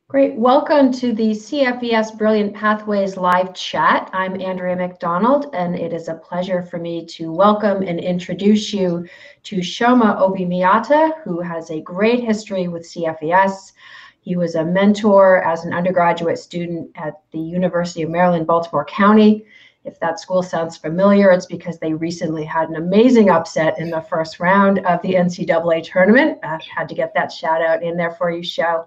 Great. Welcome to the CFES Brilliant Pathways live chat. I'm Andrea McDonald, and it is a pleasure for me to welcome and introduce you to Shioma Obemeata, who has a great history with CFES. He was a mentor as an undergraduate student at the University of Maryland, Baltimore County. If that school sounds familiar, it's because they recently had an amazing upset in the first round of the NCAA tournament. I had to get that shout out in there for you, Sho.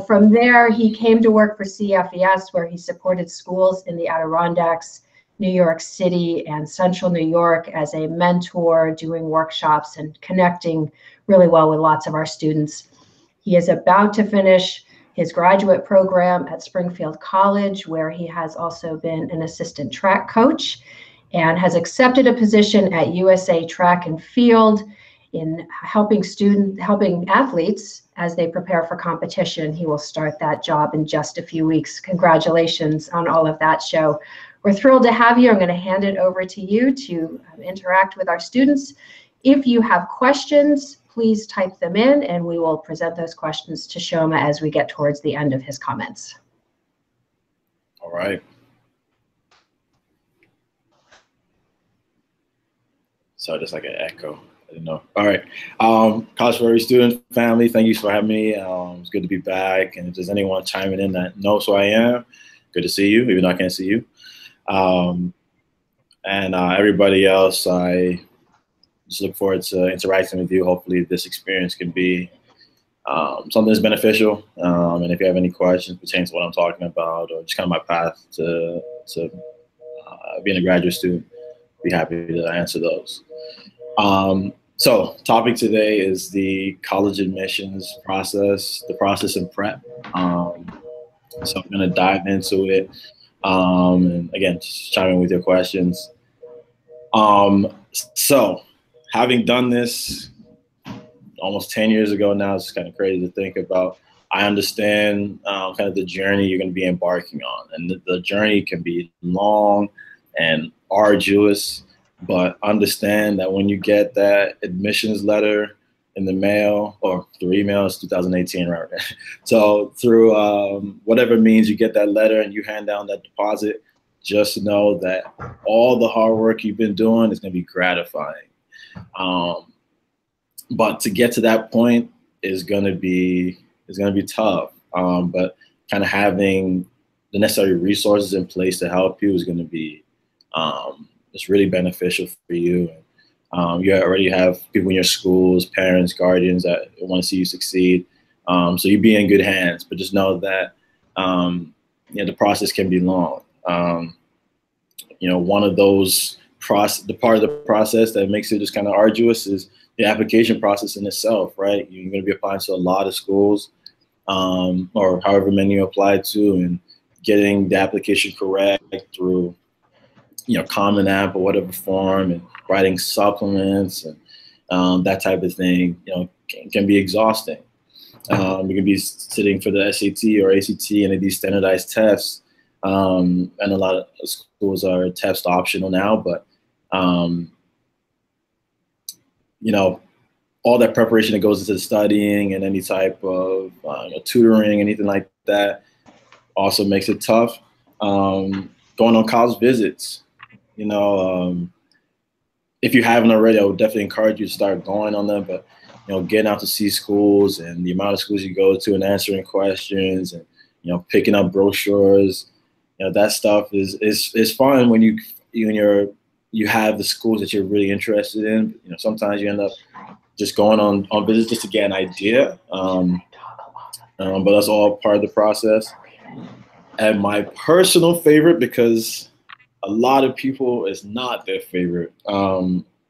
From there, he came to work for CFES, where he supported schools in the Adirondacks, New York City, and Central New York as a mentor, doing workshops and connecting really well with lots of our students. He is about to finish his graduate program at Springfield College, where he has also been an assistant track coach and has accepted a position at USA Track and Field in helping athletes as they prepare for competition. He will start that job in just a few weeks. Congratulations on all of that, Sho. We're thrilled to have you. I'm going to hand it over to you to interact with our students. If you have questions, please type them in, and we will present those questions to Shioma as we get towards the end of his comments. All right. Sorry, just like an echo. I didn't know. All right. College for Every Student family, thank you for having me. It's good to be back. And if there's anyone chiming in that knows who I am, good to see you, even though I can't see you. Everybody else, I just look forward to interacting with you. Hopefully this experience can be something that's beneficial. And if you have any questions pertaining to what I'm talking about or just kind of my path to being a graduate student, be happy to answer those. So topic today is the college admissions process, the process and prep. So I'm going to dive into it. And again, just chime in with your questions. So having done this almost 10 years ago now, it's kind of crazy to think about. I understand kind of the journey you're going to be embarking on. And the journey can be long and arduous, but understand that when you get that admissions letter in the mail or through email, it's 2018, right? So through whatever means you get that letter and you hand down that deposit, just know that all the hard work you've been doing is going to be gratifying. But to get to that point is going to be tough. But kind of having the necessary resources in place to help you is going to be it's really beneficial for you. You already have people in your schools, parents, guardians that want to see you succeed. So you'd be in good hands. But just know that the process can be long. One of those the part of the process that makes it just kind of arduous is the application process in itself, right? You're going to be applying to a lot of schools, or however many you apply to, and getting the application correct through, Common App or whatever form, and writing supplements and that type of thing, can be exhausting. You can be sitting for the SAT or ACT and these standardized tests, and a lot of schools are test optional now, but all that preparation that goes into studying and any type of tutoring, anything like that, also makes it tough. Going on college visits, if you haven't already, I would definitely encourage you to start going on them. But getting out to see schools and the amount of schools you go to and answering questions and picking up brochures, that stuff is fun when you have the schools that you're really interested in. Sometimes you end up just going on visits just to get an idea. But that's all part of the process. And my personal favorite, because a lot of people, it's not their favorite,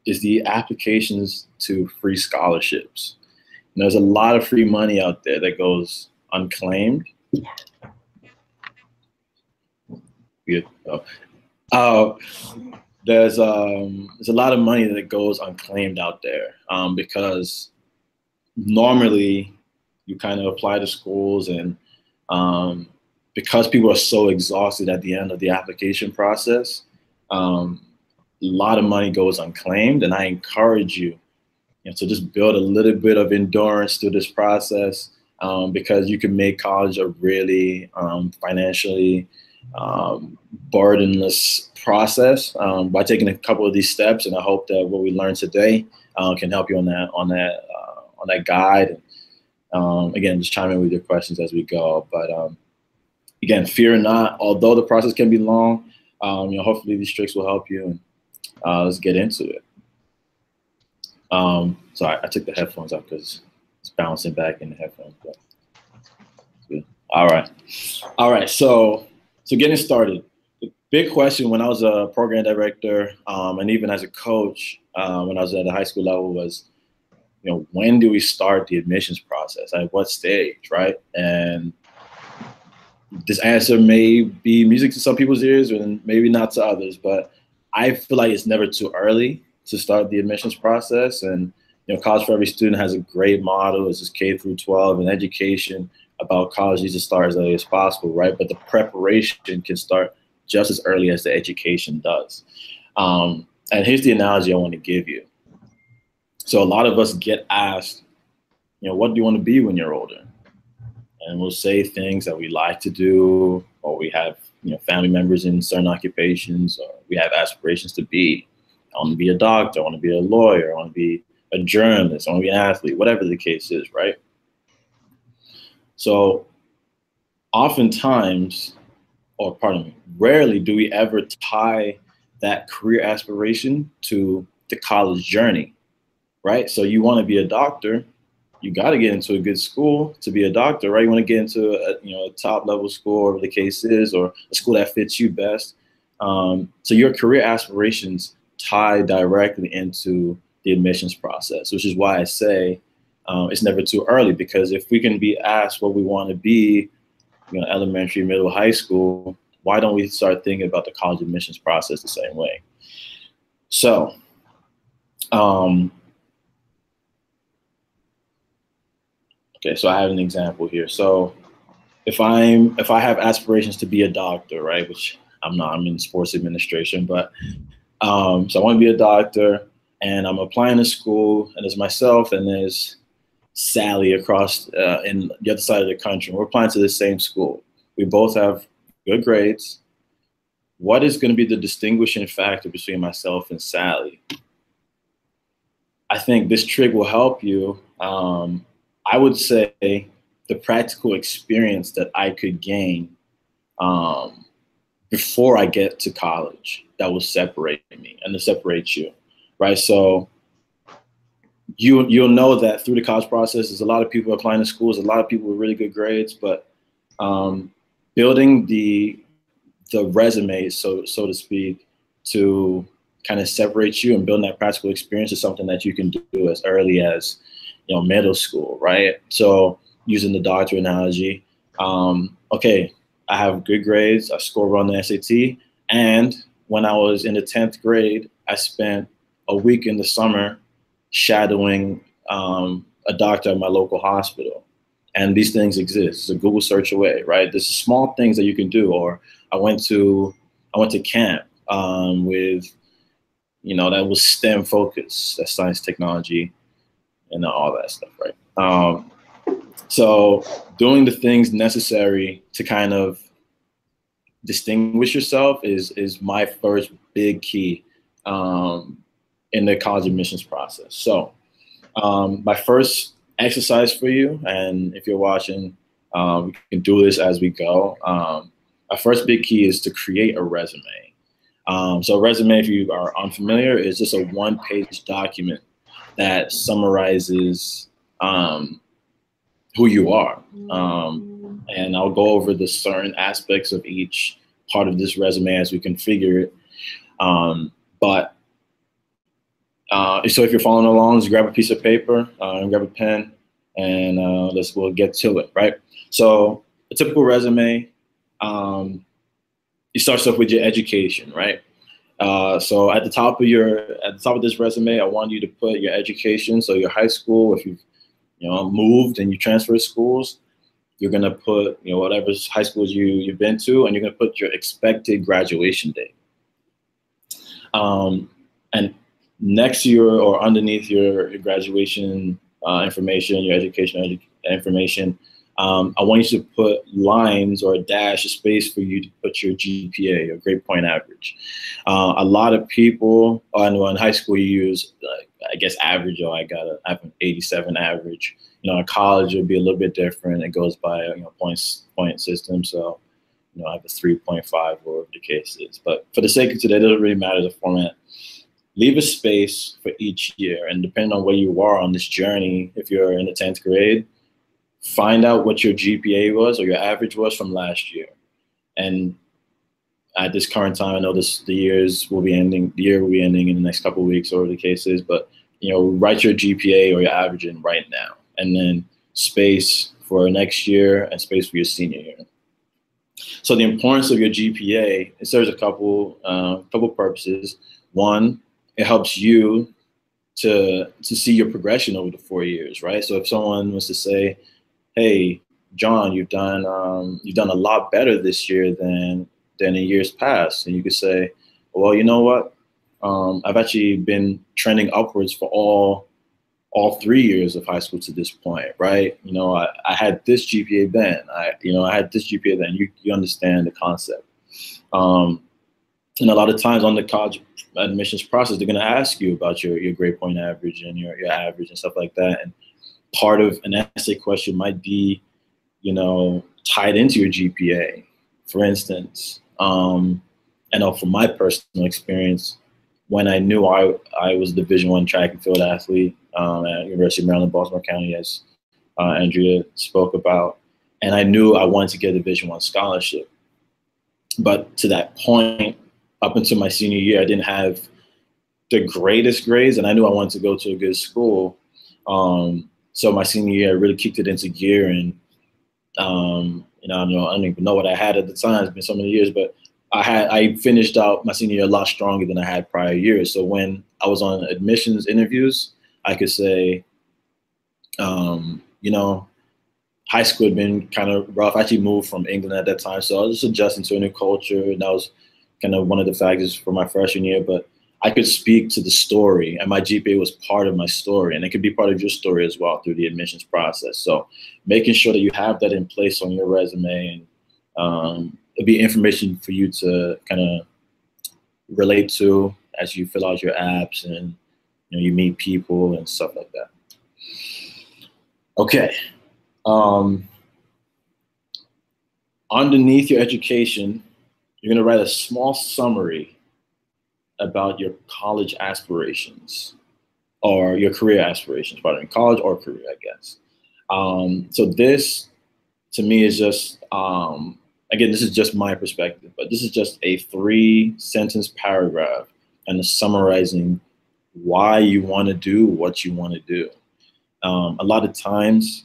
is the applications to free scholarships. There's a lot of free money out there that goes unclaimed. Good. There's a lot of money that goes unclaimed out there, because normally you kind of apply to schools, and because people are so exhausted at the end of the application process, a lot of money goes unclaimed. And I encourage you, to just build a little bit of endurance through this process. because you can make college a really financially burdenless process by taking a couple of these steps. And I hope that what we learned today can help you on that guide. Again, just chime in with your questions as we go. But again, fear not. Although the process can be long, hopefully these tricks will help you. And let's get into it. So I took the headphones out because it's bouncing back in the headphones. But good. All right. So getting started. The big question when I was a program director and even as a coach when I was at the high school level was, when do we start the admissions process? At what stage, right? And this answer may be music to some people's ears and maybe not to others, but I feel like it's never too early to start the admissions process. And College for Every Student has a great model. It's just K through 12, and education about college needs to start as early as possible, right? But the preparation can start just as early as the education does. And here's the analogy I want to give you. So a lot of us get asked, what do you want to be when you're older? And we'll say things that we like to do, or we have, family members in certain occupations, or we have aspirations to be. I want to be a doctor, I want to be a lawyer, I want to be a journalist, I want to be an athlete, whatever the case is, right? So oftentimes, or pardon me, rarely do we ever tie that career aspiration to the college journey, right? So you want to be a doctor, you got to get into a good school to be a doctor, right? You want to get into a top level school, whatever the case is, or a school that fits you best. So your career aspirations tie directly into the admissions process, which is why I say it's never too early, because if we can be asked what we want to be, elementary, middle, high school, why don't we start thinking about the college admissions process the same way? So, okay, so I have an example here. So if I have aspirations to be a doctor, right, which I'm not, I'm in sports administration, but so I want to be a doctor, and I'm applying to school, and there's myself and there's Sally across in the other side of the country. We're applying to the same school. We both have good grades. What is going to be the distinguishing factor between myself and Sally? I think this trick will help you. I would say the practical experience that I could gain before I get to college that will separate me and to separate you, right? So you'll know that through the college process, there's a lot of people applying to schools, a lot of people with really good grades, but building the resume, so to speak, to kind of separate you and building that practical experience is something that you can do as early as middle school, right? So using the doctor analogy, okay, I have good grades, I score well on the SAT, and when I was in the 10th grade, I spent a week in the summer shadowing a doctor at my local hospital. And these things exist. It's a Google search away, right? There's small things that you can do. Or I went to camp with, that was STEM focused, that's science, technology, and all that stuff, right? So doing the things necessary to kind of distinguish yourself is my first big key in the college admissions process. So my first exercise for you, and if you're watching, we can do this as we go. Our first big key is to create a resume. So a resume, if you are unfamiliar, is just a one-page document that summarizes who you are. And I'll go over the certain aspects of each part of this resume as we configure it. So if you're following along, just grab a piece of paper and grab a pen, and we'll get to it, right? So a typical resume, it starts off with your education, right? So at the top of this resume, I want you to put your education. So your high school, if you've moved and you transfer schools, you're gonna put whatever high schools you've been to, and you're gonna put your expected graduation date. And next to your or underneath your graduation information, your education information, I want you to put lines or a dash, a space for you to put your GPA, your grade point average. A lot of people, I know in high school you use, I guess, average, or I have an 87 average. In college, it'll be a little bit different. It goes by, point system. So, I have a 3.5, whatever the case is. But for the sake of today, it doesn't really matter the format. Leave a space for each year. And depending on where you are on this journey, if you're in the 10th grade, find out what your GPA was or your average was from last year. And at this current time, I know the year will be ending in the next couple of weeks, or the case is, but write your GPA or your average in right now, and then space for next year and space for your senior year. So the importance of your GPA, it serves a couple purposes. One, it helps you to see your progression over the 4 years, right? So if someone was to say, hey, John, you've done a lot better this year than in years past. And you could say, well, you know what? I've actually been trending upwards for all 3 years of high school to this point, right? I had this GPA then. I had this GPA then. You understand the concept. And a lot of times on the college admissions process, they're going to ask you about your grade point average and your average and stuff like that. And part of an essay question might be, tied into your GPA. For instance, I know from my personal experience, when I knew I was a Division I track and field athlete at University of Maryland, Baltimore County, as Andrea spoke about, and I knew I wanted to get a Division I scholarship. But to that point, up until my senior year, I didn't have the greatest grades, and I knew I wanted to go to a good school. So my senior year, I really kicked it into gear, and I don't even know what I had at the time. It's been so many years, but I finished out my senior year a lot stronger than I had prior years. So when I was on admissions interviews, I could say, high school had been kind of rough. I actually moved from England at that time, so I was just adjusting to a new culture, and that was kind of one of the factors for my freshman year. But I could speak to the story, and my GPA was part of my story, and it could be part of your story as well through the admissions process. So making sure that you have that in place on your resume, and it'd be information for you to kind of relate to as you fill out your apps and you meet people and stuff like that. Okay. Underneath your education, you're going to write a small summary about your college aspirations, or your career aspirations, whether in college or career, I guess. So this, to me, is just, again, this is just my perspective, but this is just a 3-sentence paragraph and summarizing why you want to do what you want to do. A lot of times,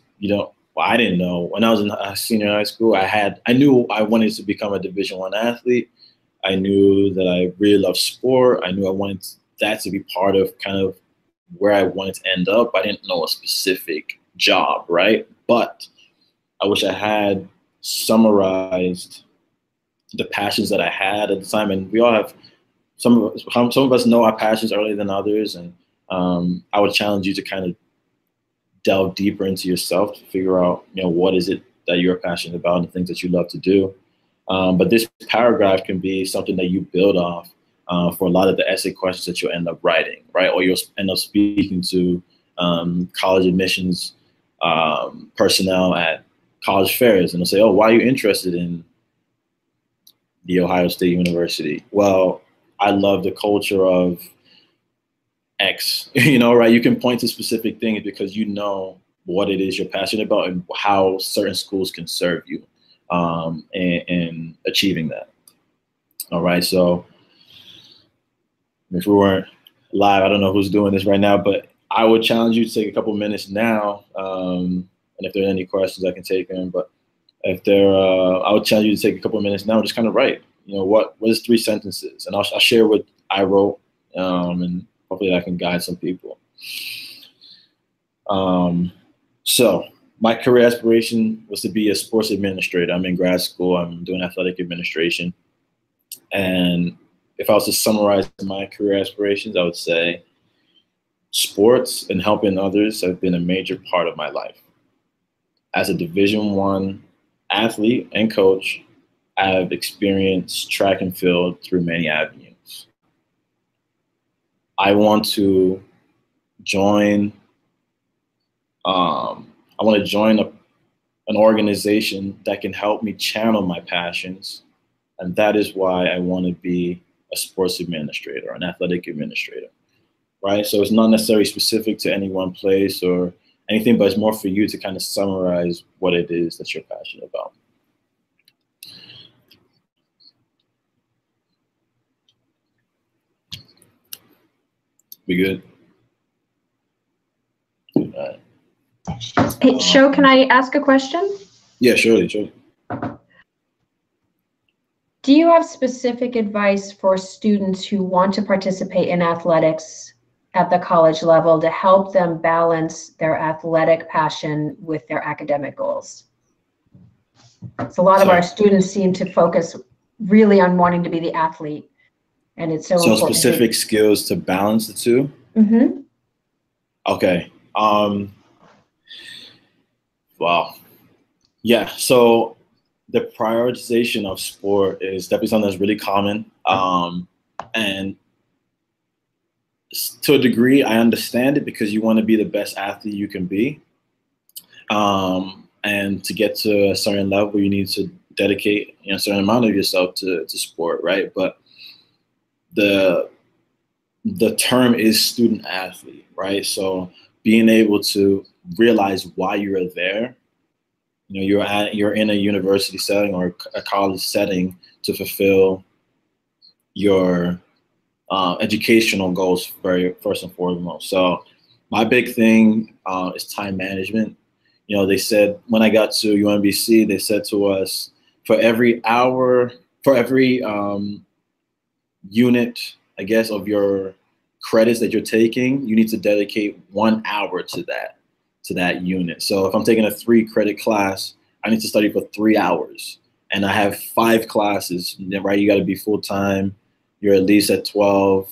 I didn't know. When I was in senior high school, I knew I wanted to become a Division I athlete. I knew that I really loved sport. I knew I wanted that to be part of kind of where I wanted to end up. I didn't know a specific job, right? But I wish I had summarized the passions that I had at the time. And we all have, some of us know our passions earlier than others. And I would challenge you to kind of delve deeper into yourself to figure out, what is it that you're passionate about and the things that you love to do. But this paragraph can be something that you build off for a lot of the essay questions that you'll end up writing, right? Or you'll end up speaking to college admissions personnel at college fairs, and they'll say, oh, why are you interested in the Ohio State University? Well, I love the culture of X, right? You can point to specific things because you know what it is you're passionate about and how certain schools can serve you in achieving that. All right, so if we weren't live, I don't know who's doing this right now, but I would challenge you to take a couple minutes now, and if there are any questions, I can take them. But if I would challenge you to take a couple minutes now and just kind of write, what is 3 sentences? And I'll share what I wrote, and hopefully that can guide some people. So my career aspiration was to be a sports administrator. I'm in grad school. I'm doing athletic administration. And if I was to summarize my career aspirations, I would say sports and helping others have been a major part of my life. as a Division I athlete and coach, I've experienced track and field through many avenues. I want to join. I want to join an organization that can help me channel my passions, and that is why I want to be a sports administrator, an athletic administrator, right? So it's not necessarily specific to any one place or anything, but it's more for you to kind of summarize what it is that you're passionate about. We good? All right. Hey, Sho, can I ask a question? Yeah, surely. Do you have specific advice for students who want to participate in athletics at the college level to help them balance their athletic passion with their academic goals? So a lot of our students seem to focus really on wanting to be the athlete, and it's so important. So specific skills to balance the two? Mm-hmm. Okay. Wow. Yeah, so the prioritization of sport is definitely something that's really common. And to a degree, I understand it because you want to be the best athlete you can be. And to get to a certain level, you need to dedicate a certain amount of yourself to sport, right? But the term is student athlete, right? So being able to realize why you're there, you're in a university setting or a college setting to fulfill your educational goals first and foremost. So my big thing is time management. They said when I got to UMBC, they said to us, for every unit, I guess, of your credits that you're taking, you need to dedicate 1 hour to that unit. So if I'm taking a 3-credit class, I need to study for 3 hours. And I have 5 classes, right? You got to be full-time. You're at least at 12.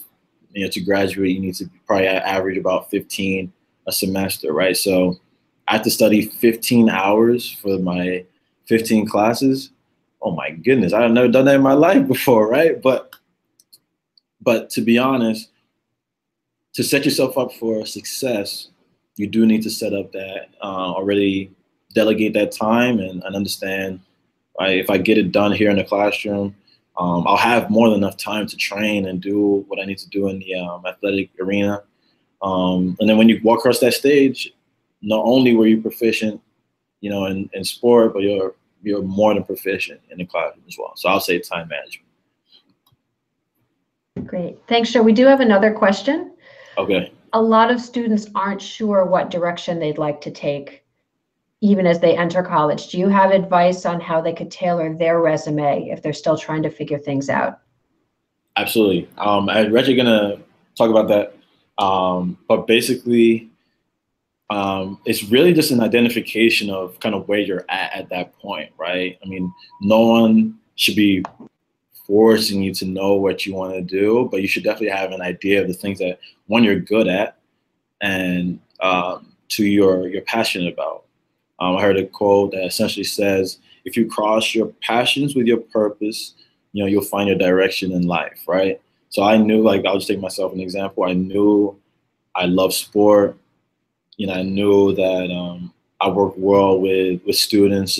To graduate, you need to probably average about 15 a semester, right? So I have to study 15 hours for my 15 classes. Oh my goodness, I've never done that in my life before, right? But to be honest, to set yourself up for success, you do need to set up that already delegate that time and understand, right? If I get it done here in the classroom, I'll have more than enough time to train and do what I need to do in the athletic arena. And then when you walk across that stage, not only were you proficient, in sport, but you're more than proficient in the classroom as well. So I'll say time management. Great. Thanks, Sho. We do have another question. Okay. A lot of students aren't sure what direction they'd like to take, even as they enter college. Do you have advice on how they could tailor their resume if they're still trying to figure things out? Absolutely. I'm actually going to talk about that. But basically, it's really just an identification of kind of where you're at that point, right? I mean, no one should be forcing you to know what you want to do, but you should definitely have an idea of the things that, one, you're good at, and two, you're passionate about. I heard a quote that essentially says, if you cross your passions with your purpose, you'll find your direction in life, right? So I knew, I'll just take myself an example. I knew I love sport. I knew that I work well with students,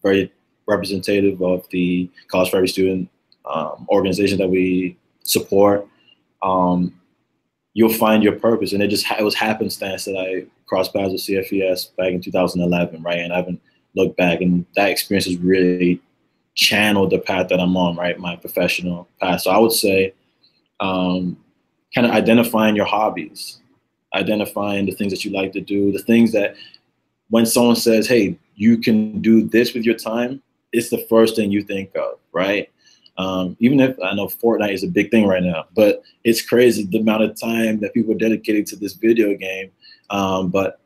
very representative of the College for Every Student organization that we support. You'll find your purpose, and it was happenstance that I crossed paths with CFES back in 2011, right? And I haven't looked back, and that experience has really channeled the path that I'm on, right? My professional path. So I would say, kind of identifying your hobbies, identifying the things that you like to do, the things that when someone says, hey, you can do this with your time, it's the first thing you think of, right? Even if I know Fortnite is a big thing right now, but it's crazy the amount of time that people are dedicating to this video game. But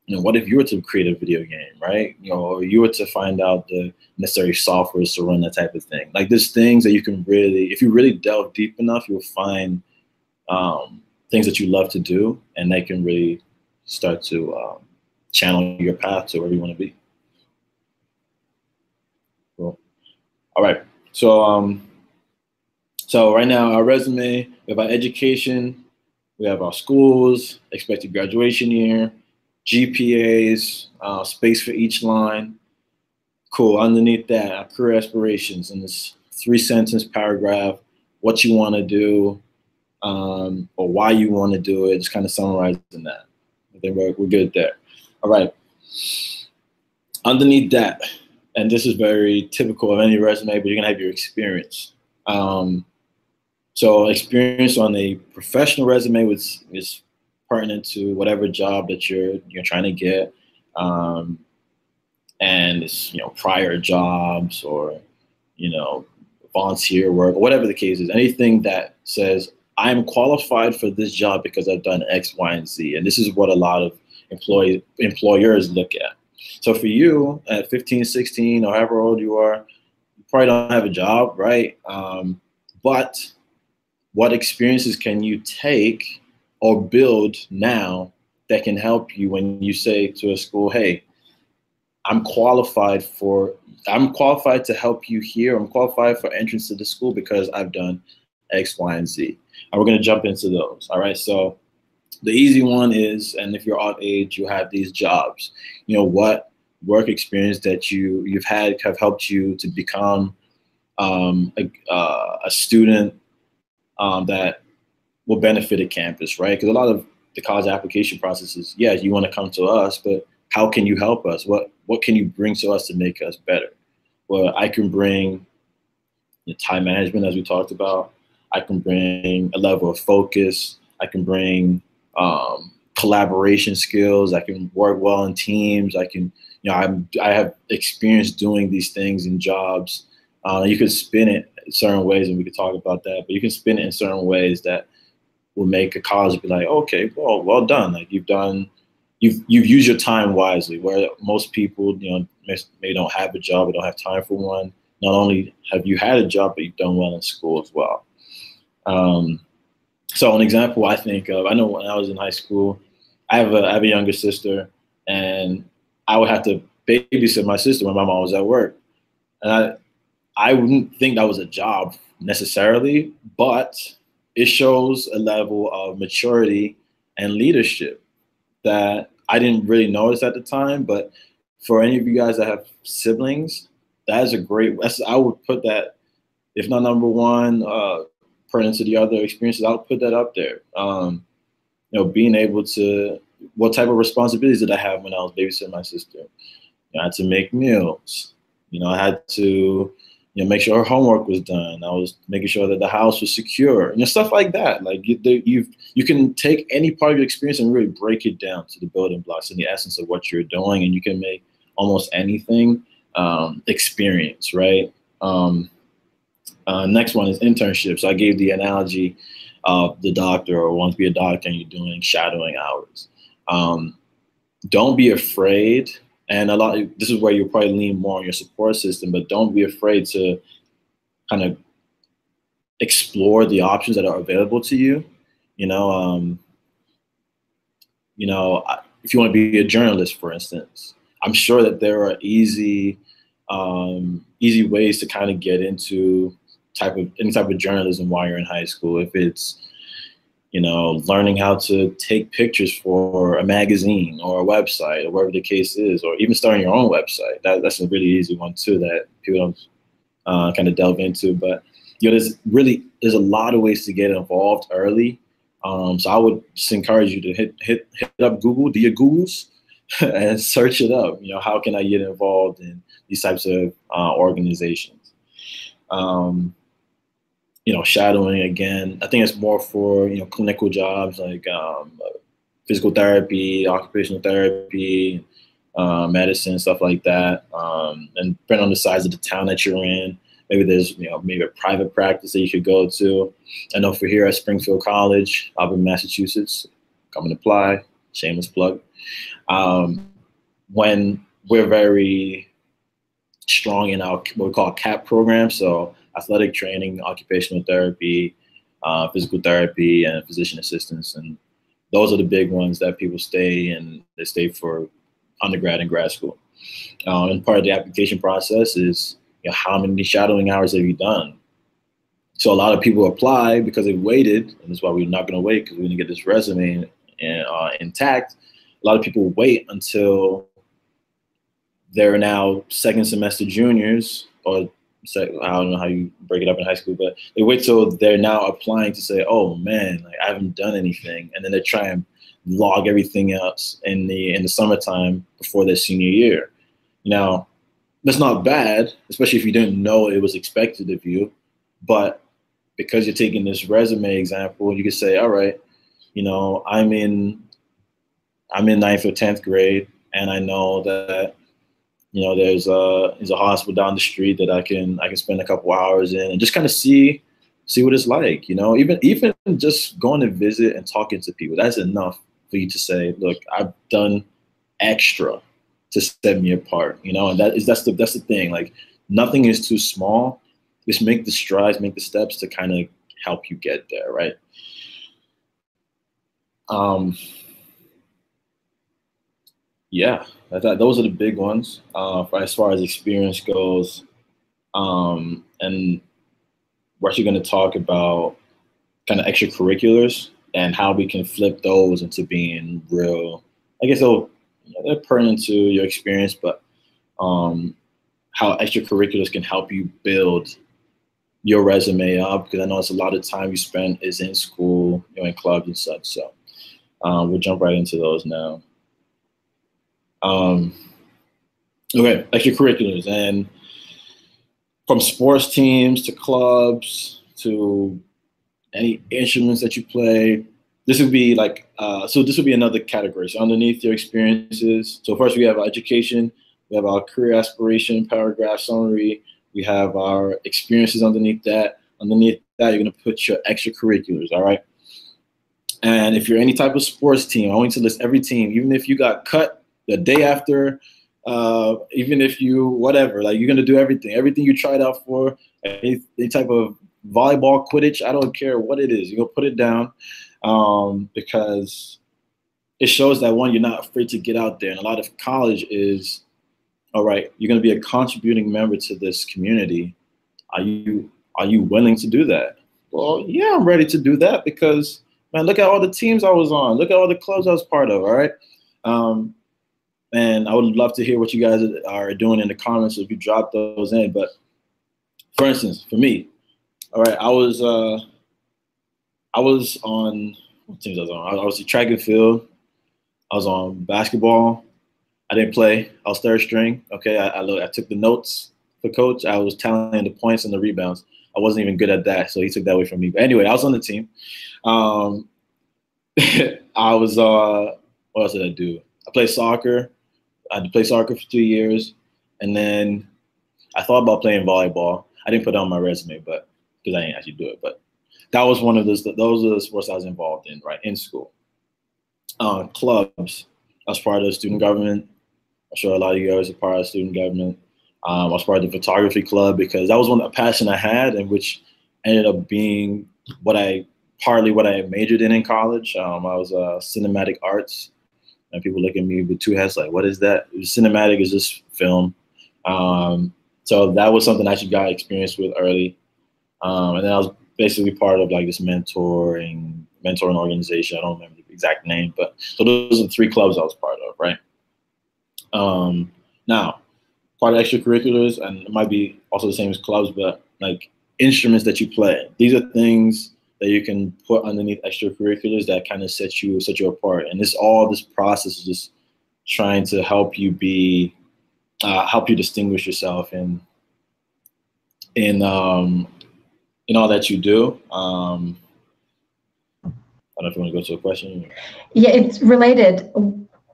what if you were to create a video game, right? Or you were to find out the necessary software to run that type of thing. There's things that you can really, if you really delve deep enough, you'll find things that you love to do, and they can really start to channel your path to where you want to be. Cool. All right. So so right now our resume, we have our education, we have our schools, expected graduation year, GPAs, space for each line. Cool. Underneath that, our career aspirations in this 3-sentence paragraph, what you want to do, or why you want to do it, just kind of summarizing that. I think we're good there. All right. Underneath that, and this is very typical of any resume, but you're gonna have your experience. So experience on a professional resume is pertinent to whatever job that you're trying to get, and it's prior jobs or volunteer work or whatever the case is. Anything that says I'm qualified for this job because I've done X, Y, and Z, and this is what a lot of employers look at. So for you at 15, 16, or however old you are, you probably don't have a job, right? But what experiences can you take or build now that can help you when you say to a school, hey, I'm qualified to help you here. I'm qualified for entrance to the school because I've done X, Y, and Z. And we're going to jump into those. All right. So the easy one is, and if you're our age, you have these jobs. What work experience that you've had have helped you to become a student that will benefit a campus, right? Because a lot of the college application process is, yeah, you want to come to us, but how can you help us? What can you bring to us to make us better? Well, I can bring time management, as we talked about. I can bring a level of focus. I can bring collaboration skills. I can work well in teams. I can, I have experience doing these things in jobs. You could spin it in certain ways, and we could talk about that, but you can spin it in certain ways that will make a college be like, okay, well done. Like you've used your time wisely, where most people, may don't have a job or don't have time for one. Not only have you had a job, but you've done well in school as well. So an example I think of, I know when I was in high school, I have a younger sister, and I would have to babysit my sister when my mom was at work. And I wouldn't think that was a job necessarily, but it shows a level of maturity and leadership that I didn't really notice at the time. But for any of you guys that have siblings, that is I would put that, if not number one, pertinent to the other experiences, I would put that up there. Being able to, what type of responsibilities did I have when I was babysitting my sister? I had to make meals. I had to, make sure her homework was done. I was making sure that the house was secure. Stuff like that. Like you can take any part of your experience and really break it down to the building blocks and the essence of what you're doing, and you can make almost anything experience, right? Next one is internships. So I gave the analogy of the doctor, or want to be a doctor and you're doing shadowing hours. Don't be afraid. And this is where you probably lean more on your support system, but don't be afraid to kind of explore the options that are available to you. If you want to be a journalist, for instance, I'm sure that there are easy ways to kind of get into any type of journalism while you're in high school. If it's learning how to take pictures for a magazine or a website or whatever the case is, or even starting your own website. That's a really easy one too that people don't kind of delve into. But there's a lot of ways to get involved early. So I would just encourage you to hit up Google, do your Googles, and search it up. How can I get involved in these types of organizations? Shadowing, again, I think it's more for, clinical jobs like physical therapy, occupational therapy, medicine, stuff like that. And depending on the size of the town that you're in, maybe there's, maybe a private practice that you could go to. I know for here at Springfield College, up in Massachusetts, come and apply, shameless plug. When we're very strong in our what we call CAP program, so athletic training, occupational therapy, physical therapy, and physician assistants. And those are the big ones that people stay, and they stay for undergrad and grad school. And part of the application process is, how many shadowing hours have you done? So a lot of people apply because they waited, and that's why we're not going to wait, because we didn't get this resume intact. A lot of people wait until they're now second semester juniors, or I don't know how you break it up in high school, but they wait till they're now applying to say, oh man, like, I haven't done anything, and then they try and log everything else in the summertime before their senior year. Now, that's not bad, especially if you didn't know it was expected of you, but because you're taking this resume example, you could say, all right, I'm in 9th or 10th grade, and I know that, there's a hospital down the street that I can spend a couple hours in and just kind of see what it's like, even just going to visit and talking to people, that's enough for you to say, look, I've done extra to set me apart, and that's the thing. Like, nothing is too small. Just make the strides, make the steps to kind of help you get there, right? Yeah, I thought those are the big ones as far as experience goes. And we're actually going to talk about kind of extracurriculars and how we can flip those into being real. I guess they're pertinent to your experience, but how extracurriculars can help you build your resume up, because I know it's a lot of time you spend is in school, in clubs and such. So we'll jump right into those now. Okay, extracurriculars, and from sports teams to clubs to any instruments that you play, this would be like, so this would be another category. So underneath your experiences, so first we have our education, we have our career aspiration, paragraph summary, we have our experiences underneath that. Underneath that, you're gonna put your extracurriculars, all right? And if you're any type of sports team, I want you to list every team, even if you got cut the day after, even if you, whatever, like, you're gonna do everything you tried out for, any type of volleyball, Quidditch, I don't care what it is, you're gonna put it down, because it shows that, one, you're not afraid to get out there. And a lot of college is, all right, you're gonna be a contributing member to this community. Are you willing to do that? Well, yeah, I'm ready to do that, because, man, look at all the teams I was on. Look at all the clubs I was part of, all right? And I would love to hear what you guys are doing in the comments if you drop those in. But for instance, for me, all right, I was on, what teams I was on? I was in track and field. I was on basketball. I didn't play. I was third string. Okay, I took the notes for coach. I was tallying the points and the rebounds. I wasn't even good at that, so he took that away from me. But anyway, I was on the team. I was, what else did I do? I played soccer. I had to play soccer for 2 years, and then I thought about playing volleyball. I didn't put it on my resume, but because I didn't actually do it. But that was one of those are the sports I was involved in, right, in school. Clubs. I was part of the student government. I'm sure a lot of you guys are part of student government. I was part of the photography club, because that was a passion I had, and which ended up being partly what I majored in college. I was cinematic arts. And people look at me with two heads like, what is that? Cinematic is just film. So that was something I actually got experience with early. And then I was basically part of like this mentoring organization. I don't remember the exact name, but so those are the 3 clubs I was part of, right? Now, part of extracurriculars, and it might be also the same as clubs, but like instruments that you play. These are things that you can put underneath extracurriculars that kind of set you apart. And this process is just trying to help you distinguish yourself in all that you do. I don't know if you want to go to a question. Yeah, it's related.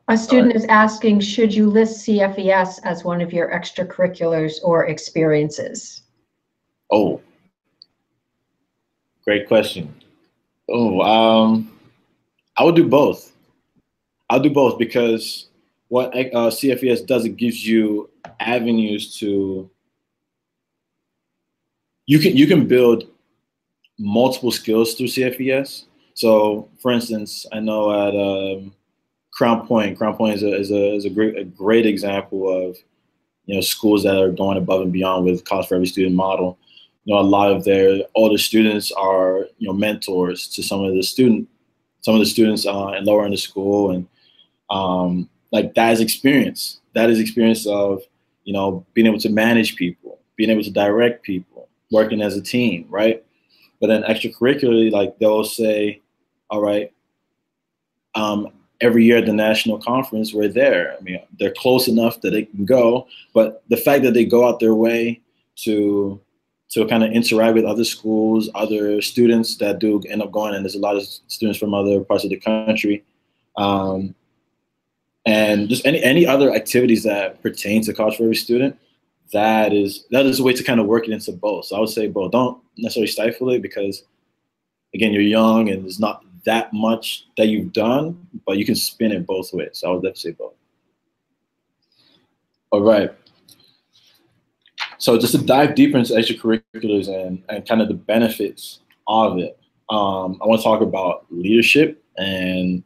A student is asking, should you list CFES as one of your extracurriculars or experiences? Oh, great question. Oh, I would do both. I'll do both, because what CFES does, it gives you avenues to, you can build multiple skills through CFES. So, for instance, I know Crown Point is a great example of, you know, schools that are going above and beyond with College for Every Student model. You know, a lot of their older students are, you know, mentors to some of the students and lower in the school, and like that is experience. That is experience of, you know, being able to manage people, being able to direct people, working as a team, right? But then extracurricularly, like they'll say, all right, every year at the national conference, we're there. I mean, they're close enough that they can go, but the fact that they go out their way to kind of interact with other schools, other students that do end up going, and there's a lot of students from other parts of the country, and just any other activities that pertain to College for Every Student, that is a way to kind of work it into both. So I would say both. Don't necessarily stifle it, because again, you're young and there's not that much that you've done, but you can spin it both ways. So I would definitely say both. All right. So just to dive deeper into extracurriculars and kind of the benefits of it, I want to talk about leadership and,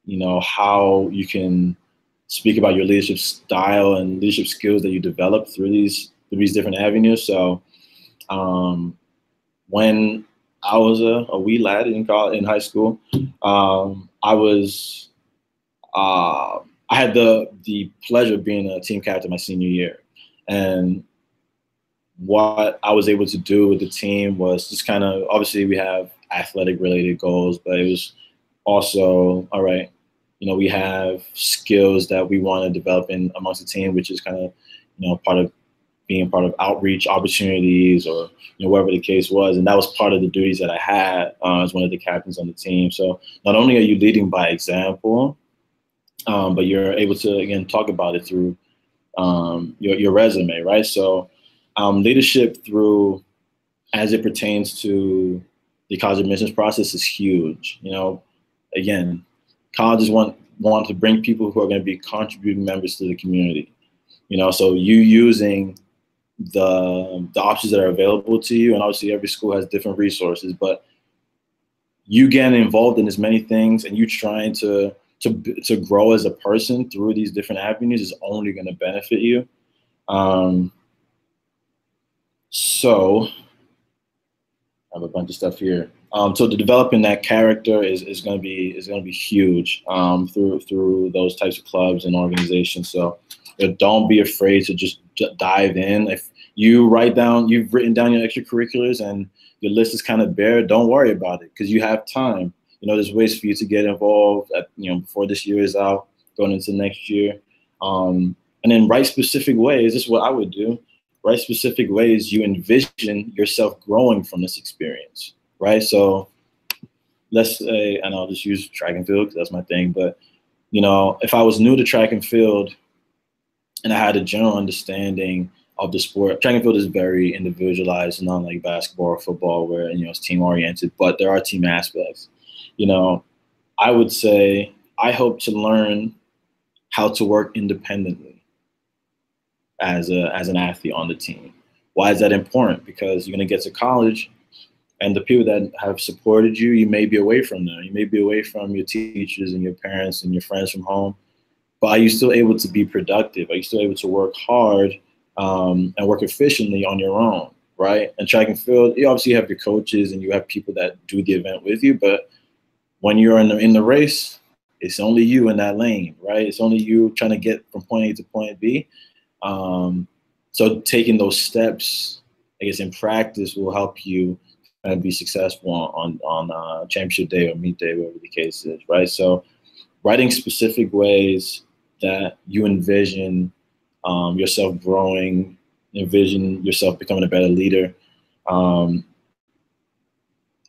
you know, how you can speak about your leadership style and leadership skills that you develop through these different avenues. So when I was a wee lad in high school, I had the pleasure of being a team captain my senior year. And what I was able to do with the team was just kind of, obviously we have athletic related goals, but it was also, all right, you know, we have skills that we want to develop in amongst the team, which is kind of, you know, being part of outreach opportunities, or, you know, whatever the case was. And that was part of the duties that I had as one of the captains on the team. So not only are you leading by example, but you're able to, again, talk about it through your resume, right? So leadership through, as it pertains to the college admissions process, is huge. You know, again, colleges want to bring people who are going to be contributing members to the community. You know, so you using the options that are available to you, and obviously every school has different resources, but you getting involved in as many things and you trying to grow as a person through these different avenues is only going to benefit you. So I have a bunch of stuff here. So the developing that character is going to be huge through those types of clubs and organizations. So don't be afraid to just dive in. If you've written down your extracurriculars and your list is kind of bare, don't worry about it, because you have time. You know, there's ways for you to get involved before this year is out, going into next year. And then write specific ways. This is what I would do. Write specific ways you envision yourself growing from this experience, right? So let's say, and I'll just use track and field because that's my thing, but, you know, if I was new to track and field and I had a general understanding of the sport, track and field is very individualized, not like basketball or football where, you know, it's team oriented, but there are team aspects. You know, I would say I hope to learn how to work independently as an athlete on the team. Why is that important? Because you're going to get to college and the people that have supported you, you may be away from them. You may be away from your teachers and your parents and your friends from home, but are you still able to be productive? Are you still able to work hard and work efficiently on your own, right? And track and field, you obviously have your coaches and you have people that do the event with you, but when you're in the race, it's only you in that lane, right? It's only you trying to get from point A to point B. So taking those steps, I guess, in practice will help you be successful on championship day or meet day, whatever the case is, right? So writing specific ways that you envision yourself growing, envision yourself becoming a better leader,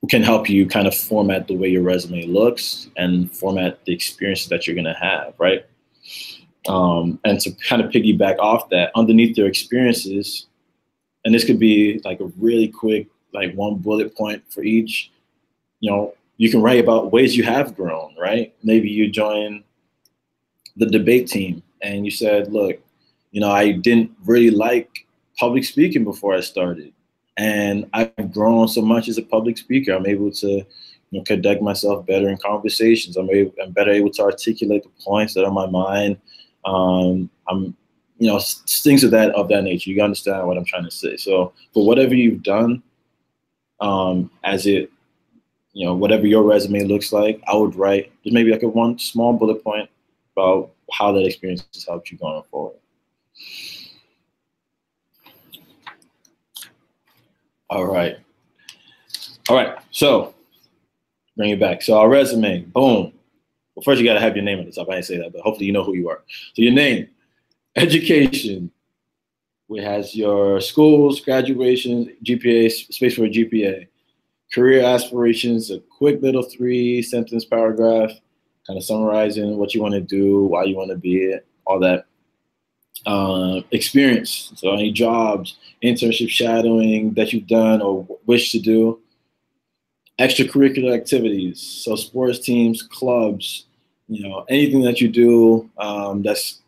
can help you kind of format the way your resume looks and format the experiences that you're going to have, right? And to kind of piggyback off that, underneath their experiences, and this could be like a really quick, like one bullet point for each, you know, you can write about ways you have grown, right? Maybe you join the debate team and you said, look, you know, I didn't really like public speaking before I started. And I've grown so much as a public speaker. I'm able to, conduct myself better in conversations. I'm better able to articulate the points that are on my mind. I'm, things of that nature. You understand what I'm trying to say. So for whatever you've done, whatever your resume looks like, I would write just maybe like one small bullet point about how that experience has helped you going forward. All right. So bring it back. So our resume, boom. Well, first you got to have your name at the top. I didn't say that, but hopefully you know who you are. So your name, education, it has your schools, graduation, GPA, space for a GPA, career aspirations, a quick little 3-sentence paragraph, kind of summarizing what you want to do, why you want to be it, all that. Experience, so any jobs, internship, shadowing that you've done or wish to do. Extracurricular activities, so sports teams, clubs, anything that you do that's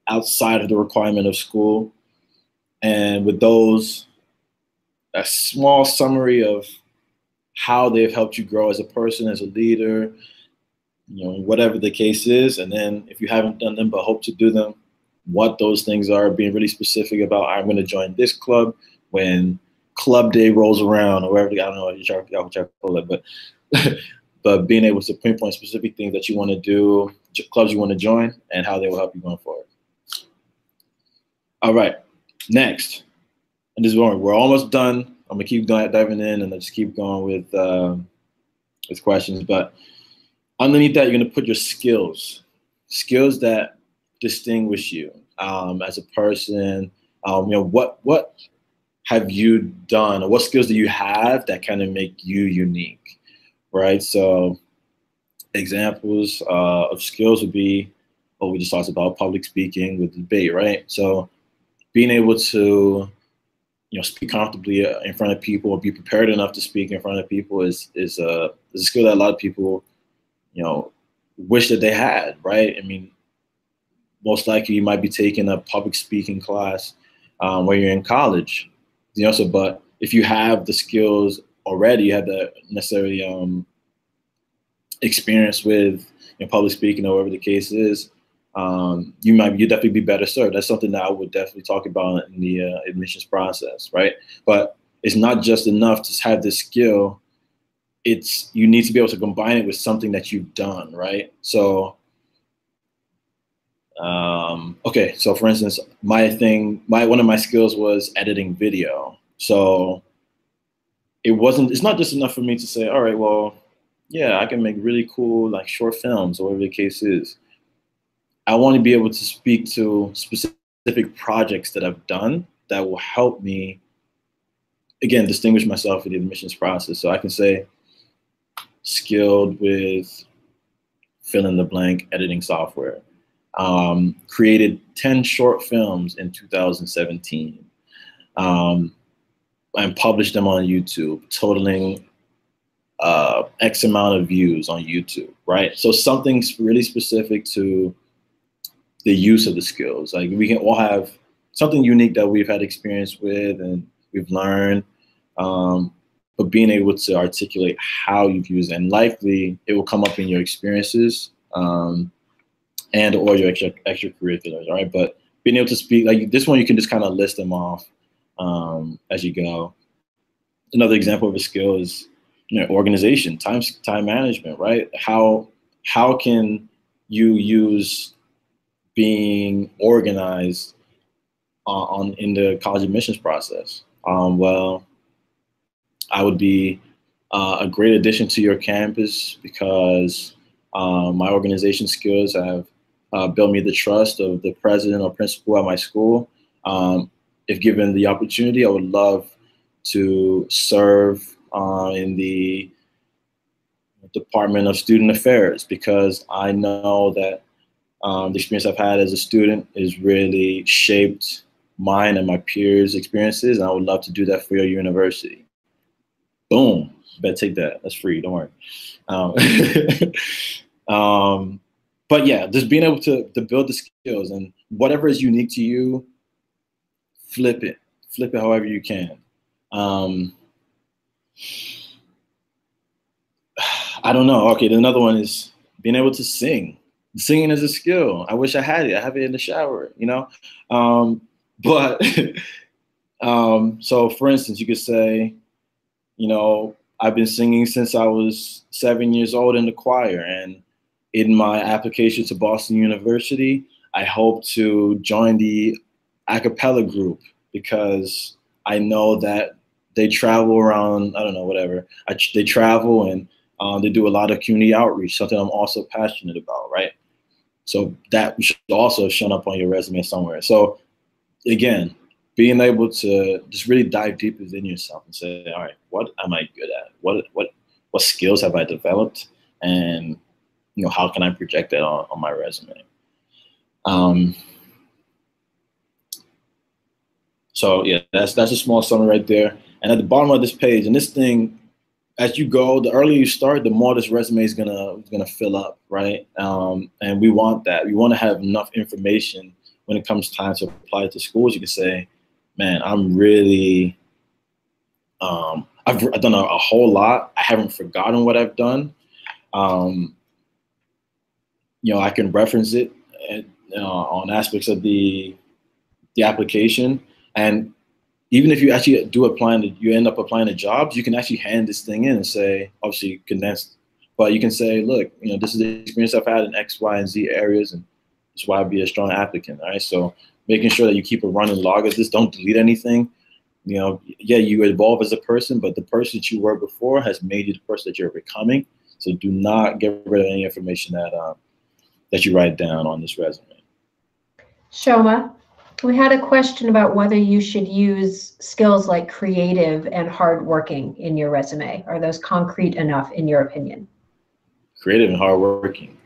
outside of the requirement of school. And with those, a small summary of how they've helped you grow as a person, as a leader, whatever the case is. And then if you haven't done them but hope to do them, what those things are, being really specific about, I'm going to join this club when club day rolls around, or wherever, I don't know what you call it, but being able to pinpoint specific things that you want to do, clubs you want to join, and how they will help you going forward. All right, next, and this is one, we're almost done. I'm gonna keep diving in, and I'll just keep going with questions. But underneath that, you're gonna put your skills that distinguish you as a person. What have you done, or what skills do you have that kind of make you unique, right? So examples of skills would be what we just talked about, public speaking with debate, right? So being able to speak comfortably in front of people, or be prepared enough to speak in front of people is a skill that a lot of people wish that they had, right? I mean, most likely you might be taking a public speaking class when you're in college, but if you have the skills already, you have the necessary experience with public speaking, or whatever the case is, you definitely be better served. That's something that I would definitely talk about in the admissions process, right? But it's not just enough to have this skill. You need to be able to combine it with something that you've done, right? So, okay, so for instance, one of my skills was editing video. So it's not just enough for me to say, all right, well, yeah, I can make really cool like short films, or whatever the case is. I want to be able to speak to specific projects that I've done that will help me, again, distinguish myself in the admissions process. So I can say skilled with fill in the blank editing software. Created 10 short films in 2017 and published them on YouTube, totaling X amount of views on YouTube, right? So something's really specific to the use of the skills. Like, we can all have something unique that we've had experience with and we've learned, but being able to articulate how you've used it, and likely it will come up in your experiences and or your extracurriculars, all right? But being able to speak, like this one, you can just kind of list them off as you go. Another example of a skill is organization, time management, right? How can you use being organized in the college admissions process? Well, I would be a great addition to your campus because my organization skills have built me the trust of the president or principal at my school. If given the opportunity, I would love to serve in the Department of Student Affairs, because I know that the experience I've had as a student is really shaped mine and my peers' experiences, and I would love to do that for your university. Boom, better take that. That's free, don't worry. But yeah, just being able to build the skills, and whatever is unique to you, flip it however you can. I don't know. Okay, then another one is being able to sing. Singing is a skill. I wish I had it. I have it in the shower, you know? But so for instance, you could say, you know, I've been singing since I was 7 years old in the choir. And in my application to Boston University, I hope to join the a cappella group because I know that they travel around, I don't know, whatever. They travel and they do a lot of community outreach, something I'm also passionate about, right? So that should also have shown up on your resume somewhere. So again, being able to just really dive deep within yourself and say, all right, what am I good at? What skills have I developed? And you know, how can I project that on my resume? So yeah, that's a small summary right there. And at the bottom of this page, and this thing, as you go, the earlier you start, the more this resume is gonna fill up, right? And we want that. We want to have enough information when it comes time to apply to schools. You can say, man, I'm really, I've done a whole lot. I haven't forgotten what I've done. You know, I can reference it on aspects of the application. And even if you actually you end up applying to jobs, you can actually hand this thing in and say, obviously condensed, but you can say, look, you know, this is the experience I've had in X, Y, and Z areas, and this is why I'd be a strong applicant, all right? So making sure that you keep a running log of this, don't delete anything. You know, yeah, you evolve as a person, but the person that you were before has made you the person that you're becoming. So do not get rid of any information that you write down on this resume. Shioma, we had a question about whether you should use skills like creative and hardworking in your resume. Are those concrete enough in your opinion? Creative and hardworking.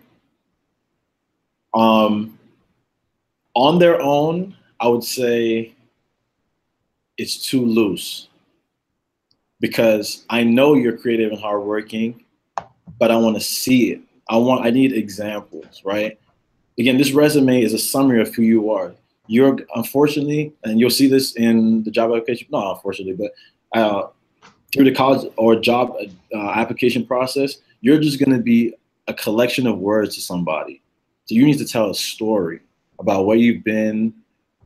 On their own, I would say it's too loose because I know you're creative and hardworking, but I want to see it. I need examples, right? Again, this resume is a summary of who you are. You're unfortunately, and you'll see this in the job application, not unfortunately, but through the college or job application process, you're just going to be a collection of words to somebody. So you need to tell a story about where you've been,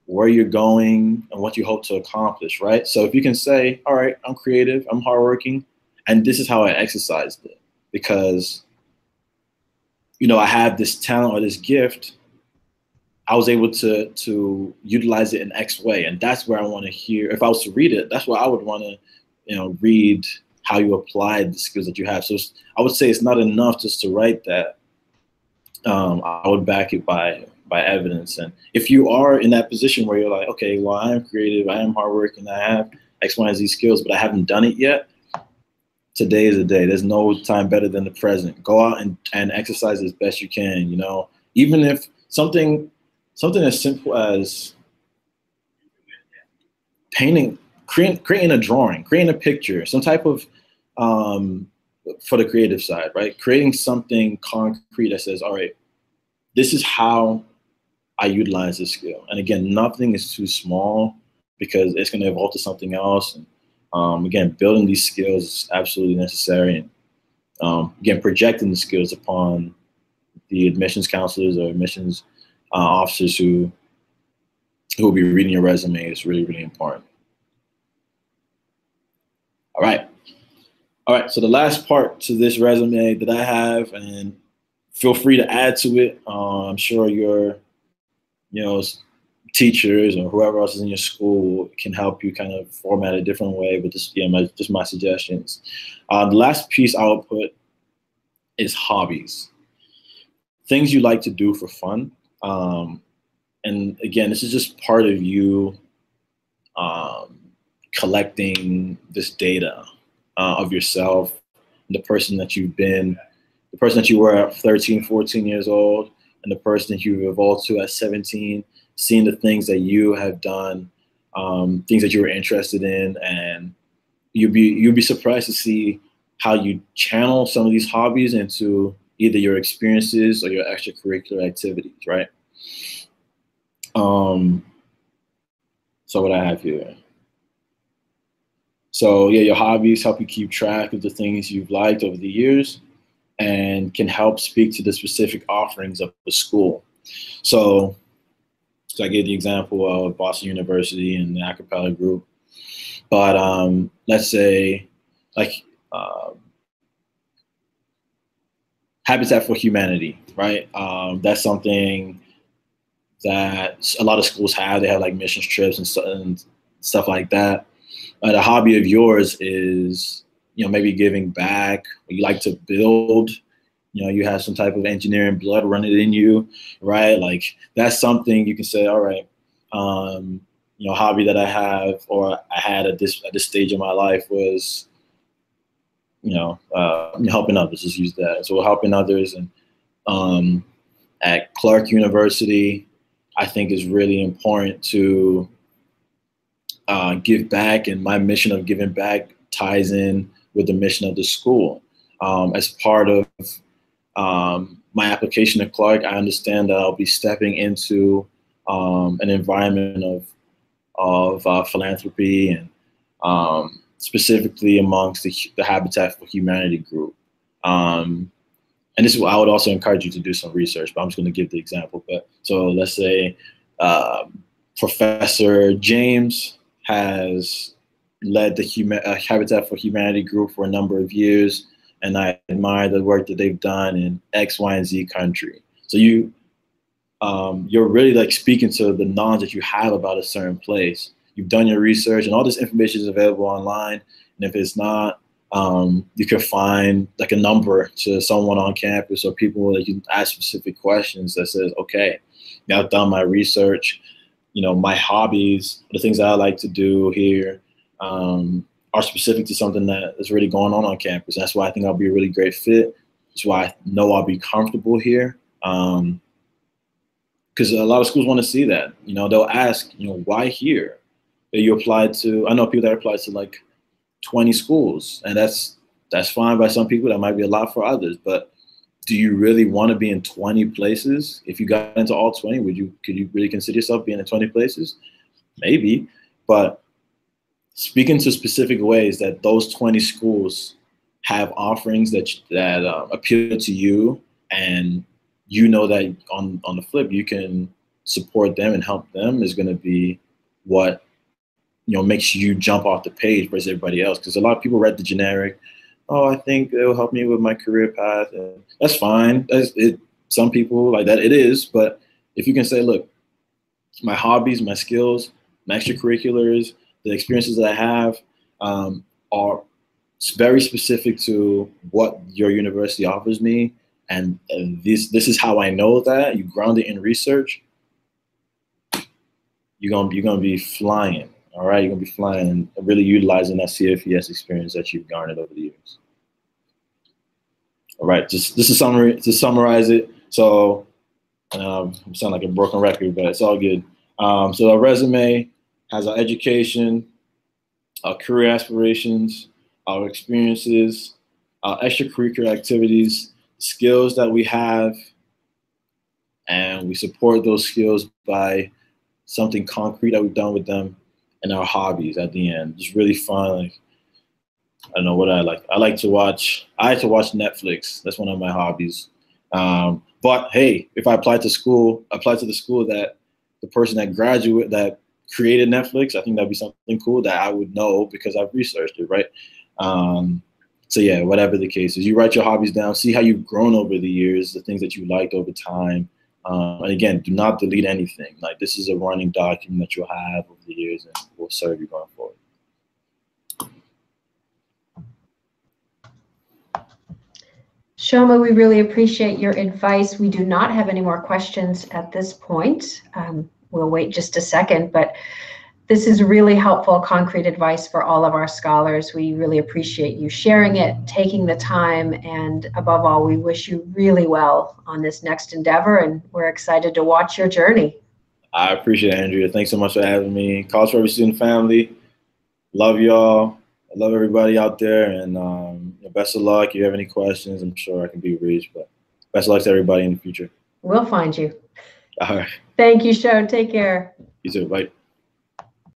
where you're going, and what you hope to accomplish, right? So if you can say, all right, I'm creative, I'm hardworking, and this is how I exercised it, because you know, I have this talent or this gift, I was able to utilize it in X way. And that's where I want to hear, if I was to read it, that's where I would want to, you know, read how you applied the skills that you have. So I would say it's not enough just to write that. I would back it by evidence. And if you are in that position where you're like, okay, well, I am creative, I am hardworking, I have X, Y, and Z skills, but I haven't done it yet, today is the day. There's no time better than the present. Go out and exercise as best you can, you know, even if something as simple as painting, creating a drawing, creating a picture, some type of, for the creative side, right? Creating something concrete that says, all right, this is how I utilize this skill. And again, nothing is too small because it's going to evolve to something else. And again, building these skills is absolutely necessary. And again, projecting the skills upon the admissions counselors or admissions officers who will be reading your resume is really, really important. All right. So the last part to this resume that I have, and feel free to add to it. I'm sure your, you know, teachers or whoever else is in your school can help you kind of format a different way, but just, yeah, just my suggestions. The last piece I would put is hobbies. Things you like to do for fun. And again, this is just part of you collecting this data of yourself, the person that you've been, the person that you were at 13, 14 years old, and the person that you've evolved to at 17, seeing the things that you have done, things that you were interested in, and you'd be surprised to see how you channel some of these hobbies into either your experiences or your extracurricular activities, right? So what I have here. So yeah, your hobbies help you keep track of the things you've liked over the years. and can help speak to the specific offerings of the school. So I gave the example of Boston University and the a cappella group, but let's say like Habitat for Humanity, right? That's something that a lot of schools have. They have like missions trips and stuff like that. A hobby of yours is, maybe giving back, or you like to build, you have some type of engineering blood running in you, right? Like that's something you can say, all right, hobby that I have, or I had at this stage of my life was, helping others, just use that. So helping others. And at Clark University, I think is really important to give back, and my mission of giving back ties in with the mission of the school. As part of my application at Clark, I understand that I'll be stepping into an environment of philanthropy, and specifically amongst the Habitat for Humanity group. And this is what I would also encourage you to do some research, but I'm just going to give the example. But so let's say Professor James has led the Habitat for Humanity group for a number of years, and I admire the work that they've done in X, Y, and Z country. So you're really like speaking to the knowledge that you have about a certain place. You've done your research, and all this information is available online. And if it's not, you can find like a number to someone on campus, or people that you can ask specific questions that says, okay, I've done my research. My hobbies, the things that I like to do here, are specific to something that is really going on campus. That's why I think I'll be a really great fit. That's why I know I'll be comfortable here. Because a lot of schools want to see that. They'll ask, why here? You applied to, I know people that applied to like 20 schools, and that's fine by some people. That might be a lot for others, but do you really want to be in 20 places? If you got into all 20, could you really consider yourself being in 20 places? Maybe, but speaking to specific ways that those 20 schools have offerings that appeal to you, and that on the flip you can support them and help them, is going to be what makes you jump off the page versus everybody else. Because a lot of people read the generic, oh, I think it will help me with my career path, and that's fine. Some people like that, it is. But if you can say, look, my hobbies, my skills, my extracurriculars, the experiences that I have are very specific to what your university offers me, and this is how I know that. You ground it in research, you're gonna be flying. All right, you're gonna be flying and really utilizing that CFES experience that you've garnered over the years. All right, just this is summary to summarize it. So I sound like a broken record, but it's all good. So our resume has our education, our career aspirations, our experiences, our extracurricular activities, skills that we have, and we support those skills by something concrete that we've done with them, and our hobbies at the end. It's really fun. Like, I don't know what I like. I like to watch Netflix. That's one of my hobbies. But hey, if I apply to the school that the person that created Netflix, I think that'd be something cool that I would know because I've researched it, right? So yeah, whatever the case is, you write your hobbies down, see how you've grown over the years, the things that you liked over time. And again, do not delete anything. Like, this is a running document that you'll have over the years and will serve you going forward. Shioma, we really appreciate your advice. We do not have any more questions at this point. We'll wait just a second, but this is really helpful, concrete advice for all of our scholars. We really appreciate you sharing it, taking the time, and above all, we wish you really well on this next endeavor, and we're excited to watch your journey. I appreciate it, Andrea. Thanks so much for having me. College for Every Student family. Love y'all. I love everybody out there, and best of luck. If you have any questions, I'm sure I can be reached, but best of luck to everybody in the future. We'll find you. All right. Thank you, Sho. Take care. You too. Bye.